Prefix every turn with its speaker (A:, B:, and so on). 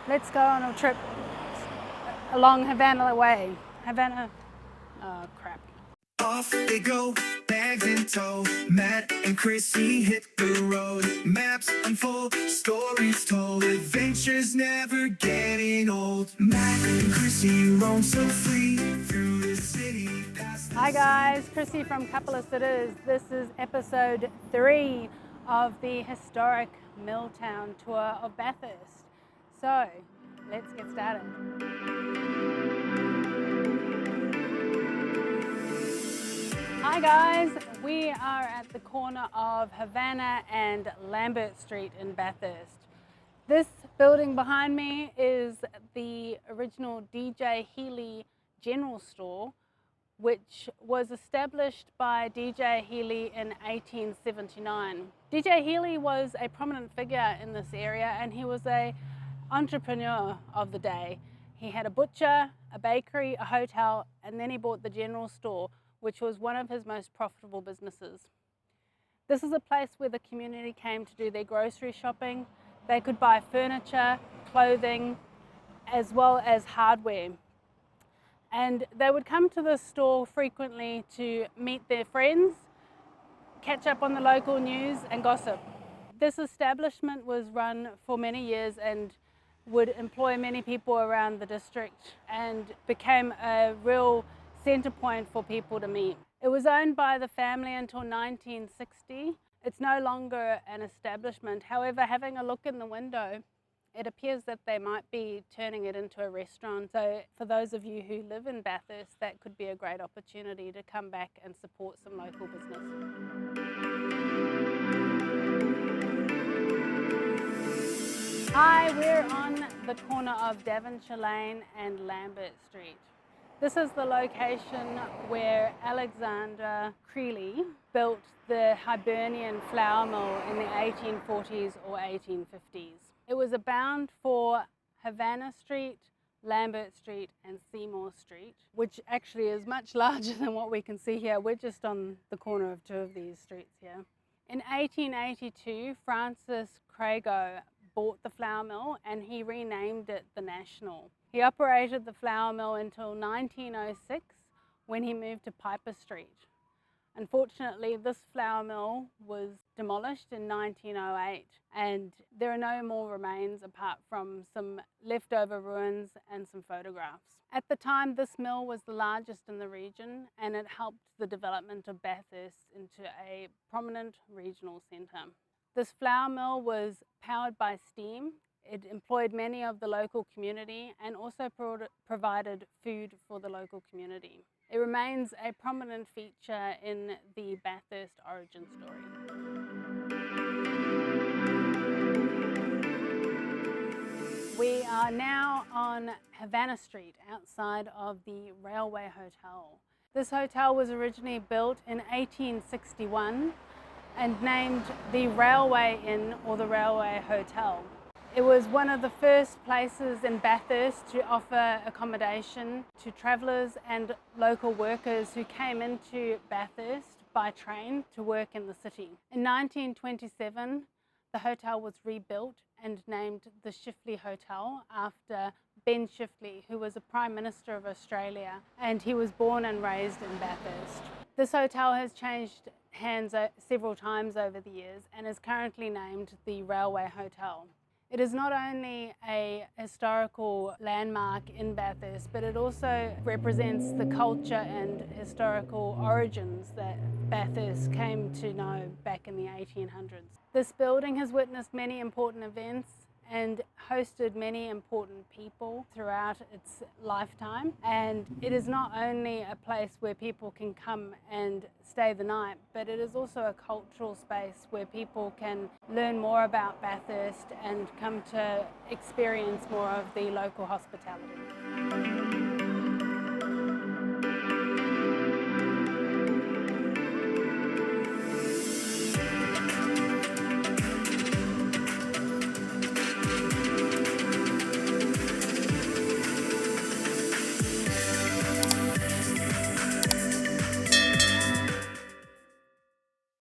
A: Let's go on a trip along Havana Way. Havana, oh crap.
B: Off they go, bags in tow. Matt and Chrissy hit the road. Maps unfold, stories told. Adventures never getting old. Matt and Chrissy roam so free through the city.
A: Hi guys, Chrissy from Couple of Sitters. This is episode 3 of the historic Milltown tour of Bathurst. So, let's get started. Hi guys, we are at the corner of Havana and Lambert Street in Bathurst. This building behind me is the original DJ Healey General Store, which was established by DJ Healey in 1879. DJ Healey was a prominent figure in this area, and he was an entrepreneur of the day. He had a butcher, a bakery, a hotel, and then he bought the general store, which was one of his most profitable businesses. This is a place where the community came to do their grocery shopping. They could buy furniture, clothing, as well as hardware. And they would come to this store frequently to meet their friends, catch up on the local news and gossip. This establishment was run for many years and would employ many people around the district and became a real centre point for people to meet. It was owned by the family until 1960. It's no longer an establishment. However, having a look in the window, it appears that they might be turning it into a restaurant. So for those of you who live in Bathurst, that could be a great opportunity to come back and support some local business. Hi, we're on the corner of Devonshire Lane and Lambert Street. This is the location where Alexander Crilly built the Hibernian flour mill in the 1840s or 1850s. It was a bound for Havana Street, Lambert Street and Seymour Street, which actually is much larger than what we can see here. We're just on the corner of 2 of these streets here. In 1882, Francis Crago bought the flour mill and he renamed it the National. He operated the flour mill until 1906 when he moved to Piper Street. Unfortunately, this flour mill was demolished in 1908 and there are no more remains apart from some leftover ruins and some photographs. At the time, this mill was the largest in the region and it helped the development of Bathurst into a prominent regional centre. This flour mill was powered by steam. It employed many of the local community and also provided food for the local community. It remains a prominent feature in the Bathurst origin story. We are now on Havana Street outside of the Railway Hotel. This hotel was originally built in 1861 and named the Railway Inn or the Railway Hotel. It was one of the first places in Bathurst to offer accommodation to travellers and local workers who came into Bathurst by train to work in the city. In 1927, the hotel was rebuilt and named the Chifley Hotel after Ben Chifley, who was a Prime Minister of Australia, and he was born and raised in Bathurst. This hotel has changed hands several times over the years and is currently named the Railway Hotel. It is not only a historical landmark in Bathurst, but it also represents the culture and historical origins that Bathurst came to know back in the 1800s. This building has witnessed many important events and hosted many important people throughout its lifetime. And it is not only a place where people can come and stay the night, but it is also a cultural space where people can learn more about Bathurst and come to experience more of the local hospitality.